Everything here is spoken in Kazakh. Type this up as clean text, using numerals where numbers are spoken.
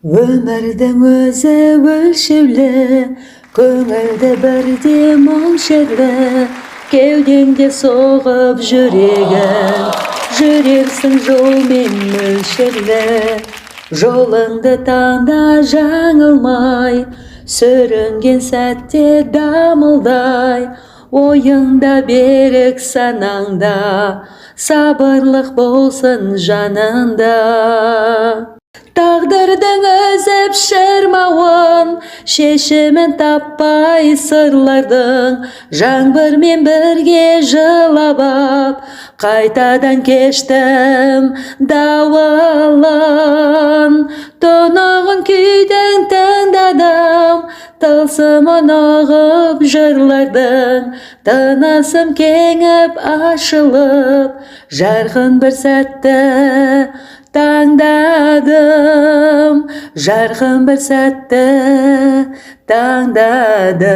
Өмірдің өзі өлшеулі, көңілді бірде мөлшерлі, кеудеңде соғып жүрегің, жүрерсің жолмен мөлшерлі. Жолыңды таңда жаңылмай, сүрінген сәтте дамылдай, ойыңда берік санаңда, сабырлық болсын жаныңда. Тағдырдың үзіп шырмауын, шешімін таппай сырлардың, жаңбырмен бірге жылап ап, қайтадан кештім дауылын. Тұнығын күйдің тыңдадым, тылсымын ұғып жырлардың, тынысым кеңіп ашылып, жарқын бір сәтті таңдадым, жарқын бір сәтті таңдадым.